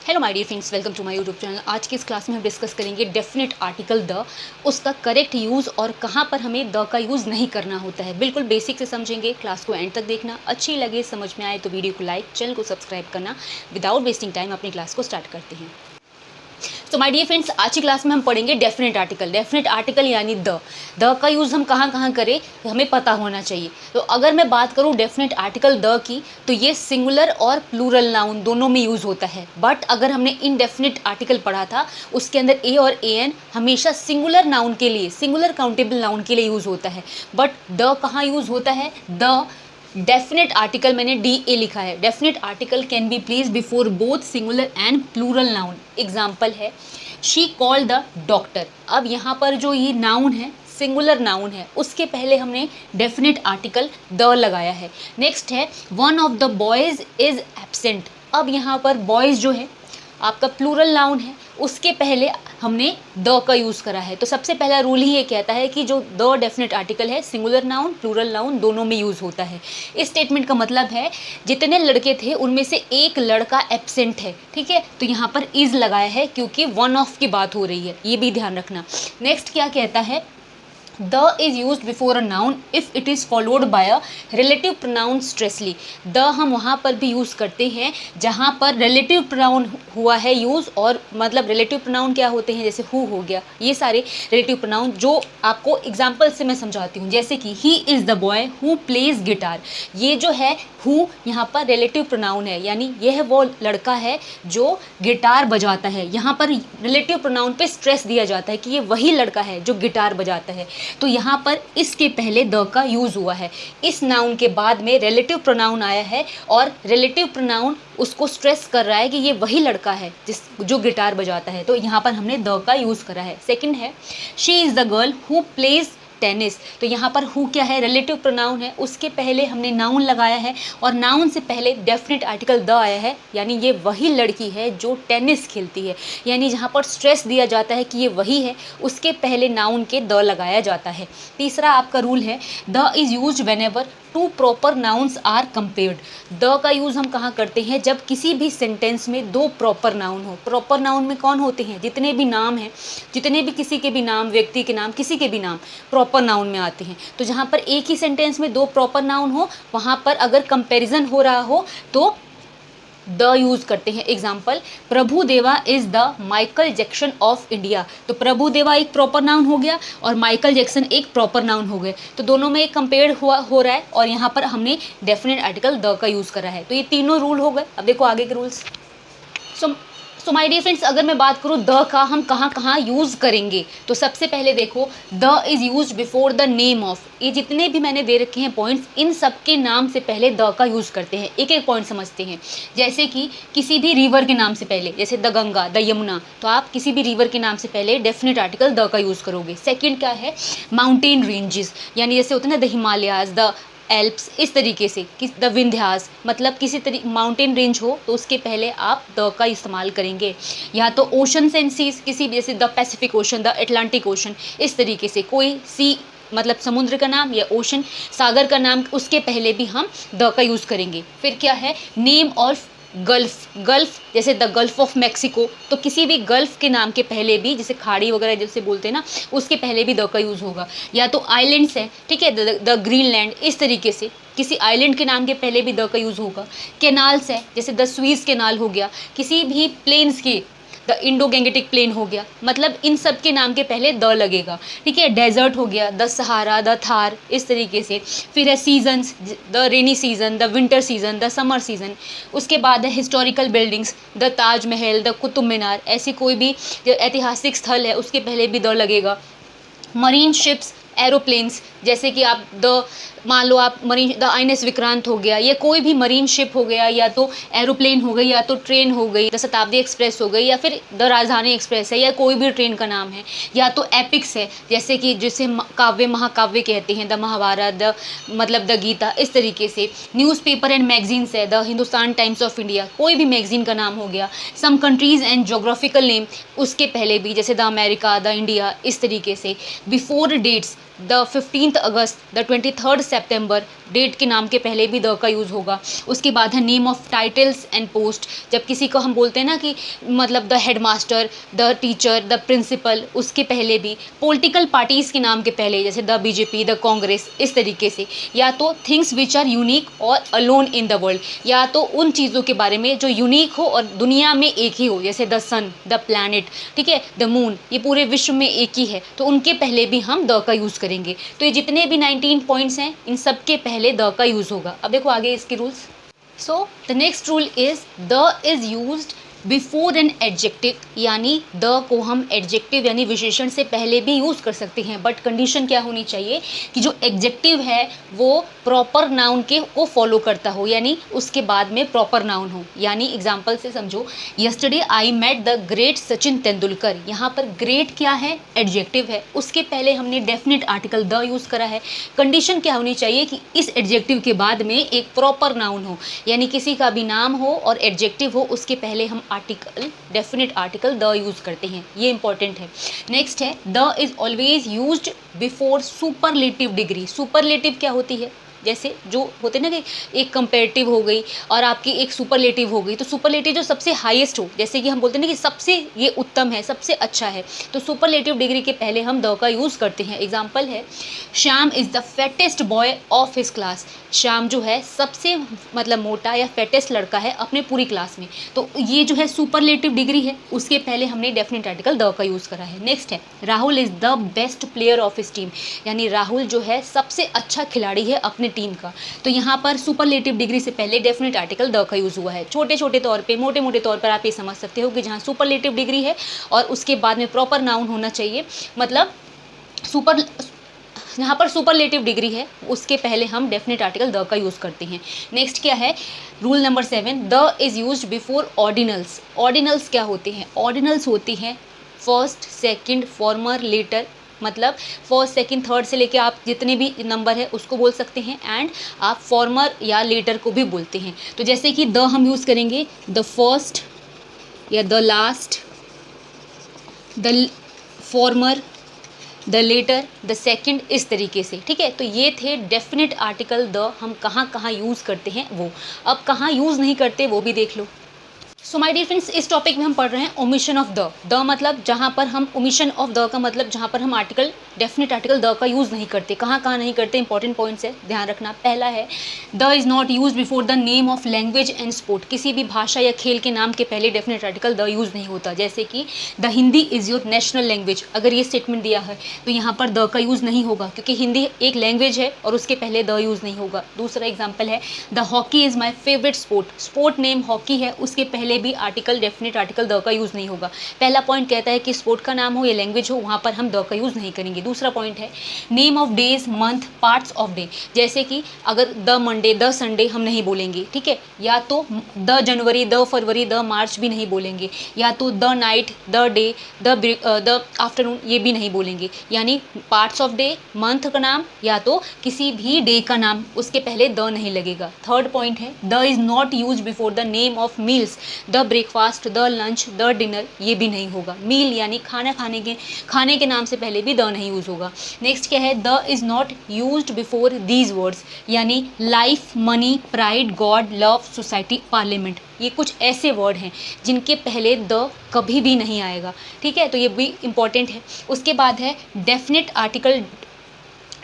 Hello my dear friends, welcome to my YouTube channel. आज की इस क्लास में हम डिस्कस करेंगे डेफिनेट आर्टिकल द, उसका करेक्ट यूज़ और कहाँ पर हमें द का यूज़ नहीं करना होता है। बिल्कुल बेसिक से समझेंगे। क्लास को एंड तक देखना, अच्छी लगे समझ में आए तो वीडियो को लाइक, चैनल को सब्सक्राइब करना। विदाउट वेस्टिंग टाइम अपनी क्लास को स्टार्ट करते हैं। तो माय डियर फ्रेंड्स, आज की क्लास में हम पढ़ेंगे डेफिनेट आर्टिकल। डेफिनेट आर्टिकल यानी द का यूज़ हम कहाँ कहाँ करें हमें पता होना चाहिए। तो अगर मैं बात करूँ डेफिनेट आर्टिकल द की, तो ये सिंगुलर और प्लूरल नाउन दोनों में यूज़ होता है। बट अगर हमने इनडेफिनेट आर्टिकल पढ़ा था, उसके अंदर ए और ए एन हमेशा सिंगुलर नाउन के लिए, सिंगुलर काउंटेबल नाउन के लिए यूज़ होता है। बट द कहाँ यूज़ होता है? द डेफिनेट आर्टिकल मैंने डी ए लिखा है। Definite article can be place before both singular and plural noun. Example है शी कॉल्ड द डॉक्टर। अब यहाँ पर जो ये नाउन है, सिंगुलर नाउन है, उसके पहले हमने डेफिनेट आर्टिकल द लगाया है। नेक्स्ट है one of the boys is absent. अब यहाँ पर बॉयज़ जो है आपका प्लूरल नाउन है, उसके पहले हमने द का यूज़ करा है। तो सबसे पहला रूल ही ये कहता है कि जो द डेफिनेट आर्टिकल है, सिंगुलर नाउन प्लूरल नाउन दोनों में यूज़ होता है। इस स्टेटमेंट का मतलब है जितने लड़के थे उनमें से एक लड़का एब्सेंट है, ठीक है। तो यहाँ पर इज़ लगाया है क्योंकि वन ऑफ की बात हो रही है, ये भी ध्यान रखना। नेक्स्ट क्या कहता है? The is use before a noun if it is followed by a relative pronoun स्ट्रेसली। द हम वहाँ पर भी यूज़ करते हैं जहाँ पर रिलेटिव प्रोनाउन हुआ है यूज़, और मतलब रिलेटिव प्रोनाउन क्या होते हैं, जैसे हु हो गया, ये सारे रिलेटिव प्रोनाउन जो आपको एग्जाम्पल से मैं समझाती हूँ। जैसे कि he is the boy who plays guitar. ये जो है हु यहाँ पर रिलेटिव प्रोनाउन है, यानी यह वो लड़का है जो गिटार बजाता है। यहाँ पर रिलेटिव प्रोनाउन पे स्ट्रेस दिया जाता है कि ये वही लड़का है जो गिटार बजाता है। तो यहाँ पर इसके पहले द का यूज़ हुआ है। इस नाउन के बाद में रिलेटिव प्रोनाउन आया है और रिलेटिव प्रोनाउन उसको स्ट्रेस कर रहा है कि ये वही लड़का है जो गिटार बजाता है। तो यहाँ पर हमने द का यूज़ करा है। सेकंड है she is the girl who plays tennis. तो यहाँ पर हु क्या है? रिलेटिव प्रोनाउन है, उसके पहले हमने नाउन लगाया है और नाउन से पहले डेफिनेट आर्टिकल द आया है, यानी ये वही लड़की है जो टेनिस खेलती है। यानी जहाँ पर स्ट्रेस दिया जाता है कि ये वही है, उसके पहले नाउन के द लगाया जाता है। तीसरा आपका रूल है the is used whenever two proper nouns are compared. The का यूज़ हम कहाँ करते हैं? जब किसी भी सेंटेंस में दो प्रॉपर नाउन हो। प्रॉपर नाउन में कौन होते हैं? जितने भी नाम हैं, जितने भी किसी के भी नाम, व्यक्ति के नाम, किसी के भी नाम प्रॉपर नाउन में आते हैं। तो जहाँ पर एक ही सेंटेंस में दो प्रॉपर नाउन हो, वहाँ पर अगर कंपैरिजन हो रहा हो तो द यूज़ करते हैं। एग्जाम्पल प्रभु देवा is the Michael Jackson of India. तो प्रभु देवा एक प्रॉपर नाउन हो गया और माइकल जैक्सन एक प्रॉपर नाउन हो गए। तो दोनों में एक कंपेयर हो रहा है और यहाँ पर हमने डेफिनेट आर्टिकल द का यूज़ करा है। तो ये तीनों रूल हो गए। अब देखो आगे के rules. So my dear friends, अगर मैं बात करूँ द का हम कहाँ कहाँ यूज़ करेंगे, तो सबसे पहले देखो the is use before the name of. ये जितने भी मैंने दे रखे हैं पॉइंट्स, इन सब के नाम से पहले द का यूज़ करते हैं। एक एक पॉइंट समझते हैं। जैसे कि किसी भी रिवर के नाम से पहले, जैसे द गंगा, द यमुना, तो आप किसी भी रिवर के नाम से पहले डेफिनेट आर्टिकल द का यूज़ करोगे। सेकेंड क्या है? माउंटेन रेंजेस, यानी जैसे होते हैं ना द हिमालयाज, द एल्प्स, इस तरीके से कि द विंध्यास, मतलब किसी तरीके माउंटेन रेंज हो तो उसके पहले आप द का इस्तेमाल करेंगे। या तो ओशन एंड सीज, किसी भी जैसे the Pacific ocean, the Atlantic ocean, इस तरीके से कोई सी मतलब समुद्र का नाम या ओशन सागर का नाम, उसके पहले भी हम द का यूज़ करेंगे। फिर क्या है? नेम ऑफ गल्फ, गल्फ जैसे द गल्फ ऑफ मैक्सिको, तो किसी भी गल्फ के नाम के पहले भी, जैसे खाड़ी वगैरह जैसे बोलते हैं ना, उसके पहले भी द का यूज़ होगा। या तो आइलैंड्स है, ठीक है, द ग्रीनलैंड, इस तरीके से किसी आइलैंड के नाम के पहले भी द का यूज़ होगा। कैनाल्स है, जैसे द स्वीज कैनाल हो गया, किसी भी प्लेन्स के, द इंडो गैंगेटिक प्लेन हो गया, मतलब इन सब के नाम के पहले द लगेगा, ठीक है। डेजर्ट हो गया, द सहारा, द थार, इस तरीके से। फिर है seasons, the rainy season, the winter season, the summer season. उसके बाद है historical buildings, the Taj Mahal, the Qutub Minar, ऐसी कोई भी जो ऐतिहासिक स्थल है उसके पहले भी द लगेगा। मरीन शिप्स, एरोप्लेन्स, जैसे कि आप द मान लो आप मरीन, द आईएनएस विक्रांत हो गया, या कोई भी मरीन शिप हो गया, या तो एरोप्लेन हो गई, या तो ट्रेन हो गई, द शताब्दी एक्सप्रेस हो गई, या फिर द राजधानी एक्सप्रेस है, या कोई भी ट्रेन का नाम है। या तो एपिक्स है, जैसे कि जिसे काव्य, महाकाव्य कहते हैं, द महाभारत, द मतलब द गीता, इस तरीके से। न्यूज़पेपर एंड मैगजीन्स है, the Hindustan times of India, कोई भी मैगजीन का नाम हो गया। सम कंट्रीज़ एंड जोग्राफिकल नेम, उसके पहले भी, जैसे द अमेरिका, द इंडिया, इस तरीके से। Before dates, the 15th August, the 23rd September, date के नाम के पहले भी द का यूज़ होगा। उसके बाद है name of titles and post, जब किसी को हम बोलते हैं ना कि मतलब the headmaster, the teacher, the principal, उसके पहले भी। पॉलिटिकल पार्टीज़ के नाम के पहले, जैसे द बीजेपी, द कांग्रेस, इस तरीके से। या तो थिंग्स विच आर यूनिक और अलोन इन द वर्ल्ड, या तो उन चीज़ों के बारे में जो यूनिक हो और दुनिया में एक ही हो, जैसे द सन, द प्लैनेट, ठीक है, द मून, ये पूरे विश्व में एक ही है, तो उनके पहले भी हम द का यूज़ करेंगे। तो ये जितने भी 19 पॉइंट्स हैं, इन सब के पहले द का यूज़ होगा। अब देखो आगे इसके rules. So the next rule is the is used before an adjective, यानी द को हम एडजेक्टिव यानी विशेषण से पहले भी यूज़ कर सकते हैं, बट कंडीशन क्या होनी चाहिए कि जो एडजेक्टिव है वो प्रॉपर नाउन के को फॉलो करता हो, यानी उसके बाद में प्रॉपर नाउन हो। यानी एग्जाम्पल से समझो, yesterday I met the great Sachin Tendulkar, यहाँ पर ग्रेट क्या है, एडजेक्टिव है, उसके पहले हमने डेफिनेट आर्टिकल द यूज़ करा है। कंडीशन क्या होनी चाहिए कि इस एडजेक्टिव के बाद में एक प्रॉपर नाउन हो, यानी किसी का भी नाम हो और एडजेक्टिव हो, उसके पहले हम article, definite article the use करते हैं, ये इंपॉर्टेंट है। नेक्स्ट है the is always used before superlative degree. Superlative क्या होती है, जैसे जो होते हैं ना कि एक कंपेरेटिव हो गई और आपकी एक सुपरलेटिव हो गई, तो सुपरलेटिव जो सबसे हाईएस्ट हो, जैसे कि हम बोलते हैं ना कि सबसे ये उत्तम है, सबसे अच्छा है, तो सुपरलेटिव डिग्री के पहले हम द का यूज़ करते हैं। एग्जाम्पल है, Shyam is the fattest boy of his class. Shyam जो है सबसे मतलब मोटा या फैटेस्ट लड़का है अपने पूरी क्लास में, तो ये जो है सुपरलेटिव डिग्री है, उसके पहले हमने डेफिनेट आर्टिकल द का यूज़ करा है। नेक्स्ट है Rahul is the best player of his team, यानी राहुल जो है सबसे अच्छा खिलाड़ी है अपने टीम का, तो यहाँ पर सुपरलेटिव डिग्री से पहले डेफिनेट आर्टिकल द का यूज़ हुआ है। छोटे छोटे तौर पे, मोटे मोटे तौर पर आप ये समझ सकते हो कि जहाँ सुपरलेटिव डिग्री है और उसके बाद में प्रॉपर नाउन होना चाहिए, मतलब यहाँ पर सुपरलेटिव डिग्री है, उसके पहले हम डेफिनेट आर्टिकल द का यूज़ करते हैं। नेक्स्ट क्या है, rule number 7, the is used before ordinals. Ordinals क्या होते हैं, ऑर्डिनल्स होती हैं फर्स्ट, सेकंड, फॉर्मर, लेटर, मतलब फर्स्ट, सेकंड, थर्ड से लेके आप जितने भी नंबर है उसको बोल सकते हैं, एंड आप फॉर्मर या लेटर को भी बोलते हैं। तो जैसे कि द हम यूज़ करेंगे द फर्स्ट या the last, the former, the latter, the second, इस तरीके से, ठीक है। तो ये थे डेफिनेट आर्टिकल द, हम कहाँ कहाँ यूज़ करते हैं वो। अब कहाँ यूज़ नहीं करते वो भी देख लो। सो माय डियर फ्रेंड्स, इस टॉपिक में हम पढ़ रहे हैं ओमिशन ऑफ द मतलब जहाँ पर हम ओमिशन ऑफ द का मतलब जहाँ पर हम आर्टिकल, डेफिनेट आर्टिकल द का यूज़ नहीं करते। कहाँ कहाँ नहीं करते, इंपॉर्टेंट पॉइंट्स है, ध्यान रखना। पहला है the is not use before the name of language and sport, किसी भी भाषा या खेल के नाम के पहले डेफिनेट आर्टिकल द यूज़ नहीं होता। जैसे कि the Hindi is your national language, अगर ये स्टेटमेंट दिया है तो यहाँ पर द का यूज़ नहीं होगा, क्योंकि हिंदी एक लैंग्वेज है और उसके पहले द यूज़ नहीं होगा। दूसरा एग्जाम्पल है the hockey is my favourite sport, sport name hockey है, उसके पहले भी आर्टिकल, डेफिनेट आर्टिकल द का यूज़ नहीं होगा। पहला पॉइंट कहता है कि स्पोर्ट का नाम हो या लैंग्वेज हो, वहाँ पर हम द का यूज़ नहीं करेंगे। दूसरा पॉइंट है name of days, month, parts of day, जैसे कि अगर द मंडे, द संडे हम नहीं बोलेंगे, ठीक है, या तो the January, the February, the March भी नहीं बोलेंगे, या तो the night, the day, the afternoon, ये भी नहीं बोलेंगे। यानी पार्ट्स ऑफ डे, मंथ का नाम या तो किसी भी डे का नाम, उसके पहले द नहीं लगेगा। थर्ड पॉइंट है the is not use before the name of meals, the breakfast, the lunch, the dinner, ये भी नहीं होगा। मील यानी खाना खाने के नाम से पहले भी द नहीं यूज़ होगा। नेक्स्ट क्या है, the is not used before these words, यानी life, money, pride, God, love, society, parliament, ये कुछ ऐसे वर्ड हैं जिनके पहले द कभी भी नहीं आएगा, ठीक है, तो ये भी इंपॉर्टेंट है। उसके बाद है डेफिनेट आर्टिकल,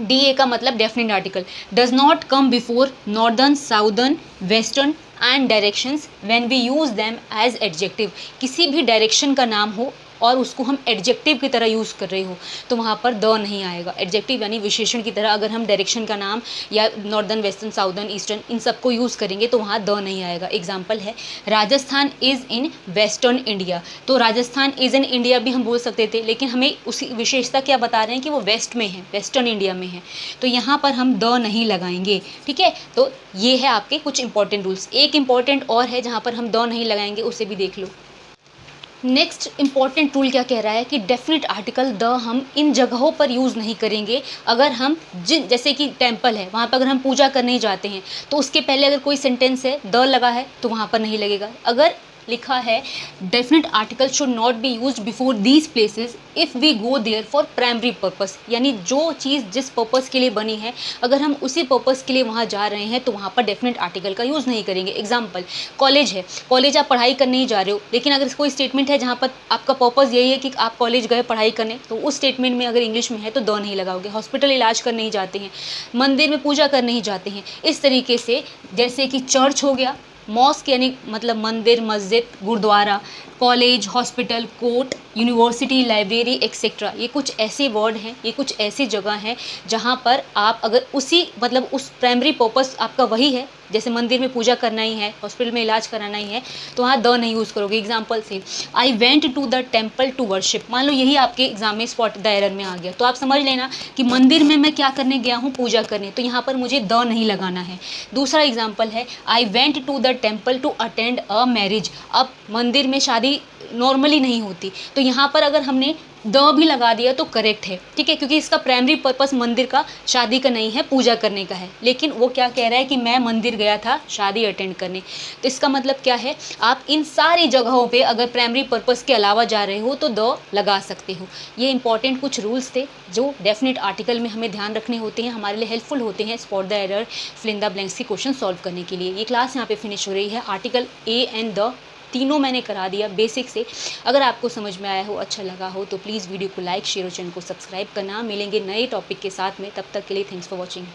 डी ए का मतलब definite article, does not come before northern, southern, western and directions when we use them as adjective, किसी भी डायरेक्शन का नाम हो और उसको हम एडजेक्टिव की तरह यूज़ कर रहे हो तो वहाँ पर द नहीं आएगा। एडजेक्टिव यानी विशेषण की तरह अगर हम डायरेक्शन का नाम या नॉर्दर्न, वेस्टर्न, साउदर्न, ईस्टर्न, इन सबको यूज़ करेंगे तो वहाँ द नहीं आएगा। एग्जाम्पल है Rajasthan is in western India, तो राजस्थान इज़ इन इंडिया भी हम बोल सकते थे, लेकिन हमें उसी विशेषता क्या बता रहे हैं कि वो वेस्ट में है, वेस्टर्न इंडिया में है, तो यहाँ पर हम द नहीं लगाएंगे, ठीक है। तो ये है आपके कुछ इंपॉर्टेंट रूल्स। एक इंपॉर्टेंट और है जहाँ पर हम द नहीं लगाएंगे, उसे भी देख लो। नेक्स्ट इंपॉर्टेंट रूल क्या कह रहा है कि डेफिनेट आर्टिकल द हम इन जगहों पर यूज़ नहीं करेंगे अगर हम जैसे कि टेम्पल है, वहाँ पर अगर हम पूजा करने जाते हैं तो उसके पहले अगर कोई सेंटेंस है द लगा है तो वहाँ पर नहीं लगेगा। अगर लिखा है definite article should not be used before these places if we go there for primary purpose, यानी जो चीज़ जिस पर्पस के लिए बनी है अगर हम उसी पर्पस के लिए वहाँ जा रहे हैं तो वहाँ पर डेफिनेट आर्टिकल का यूज़ नहीं करेंगे। एग्जाम्पल, कॉलेज है, कॉलेज आप पढ़ाई करने ही जा रहे हो, लेकिन अगर कोई स्टेटमेंट है जहाँ पर आपका पर्पस यही है कि आप कॉलेज गए पढ़ाई करने, तो उस स्टेटमेंट में अगर इंग्लिश में है तो द नहीं लगाओगे। हॉस्पिटल इलाज करने ही जाते हैं, मंदिर में पूजा करने ही जाते हैं। इस तरीके से जैसे कि चर्च हो गया, मॉस्क यानी मतलब मंदिर, मस्जिद, गुरुद्वारा, college, hospital, court, university, library etcetera, ये कुछ ऐसे वर्ड हैं, ये कुछ ऐसी जगह हैं जहाँ पर आप अगर उसी मतलब उस प्राइमरी पर्पस आपका वही है, जैसे मंदिर में पूजा करना ही है, हॉस्पिटल में इलाज कराना ही है, तो वहाँ द नहीं यूज़ करोगे। एग्जाम्पल से I went to the temple to worship, मान लो यही आपके एग्जाम में स्पॉट द एरर में आ गया, तो आप समझ लेना कि मंदिर में मैं क्या करने गया हूँ, पूजा करने, तो यहाँ पर मुझे द नहीं लगाना है। दूसरा एग्जाम्पल है I went to the temple to attend a marriage, अब मंदिर में शादी नॉर्मली नहीं होती, तो यहाँ पर अगर हमने द भी लगा दिया तो करेक्ट है, ठीक है, क्योंकि इसका प्राइमरी पर्पस मंदिर का शादी का नहीं है, पूजा करने का है, लेकिन वो क्या कह रहा है कि मैं मंदिर गया था शादी अटेंड करने। तो इसका मतलब क्या है, आप इन सारी जगहों पे अगर प्राइमरी पर्पस के अलावा जा रहे हो तो द लगा सकते हो। ये इंपॉर्टेंट कुछ रूल्स थे जो डेफिनेट आर्टिकल में हमें ध्यान रखने होते हैं, हमारे लिए हेल्पफुल होते हैं spot the error, fill in the blanks के क्वेश्चन सॉल्व करने के लिए। ये क्लास यहाँ पे फिनिश हो रही है। आर्टिकल ए एंड द तीनों मैंने करा दिया बेसिक से। अगर आपको समझ में आया हो, अच्छा लगा हो, तो प्लीज़ वीडियो को लाइक, शेयर और चैनल को सब्सक्राइब करना। मिलेंगे नए टॉपिक के साथ में, तब तक के लिए थैंक्स फॉर वॉचिंग।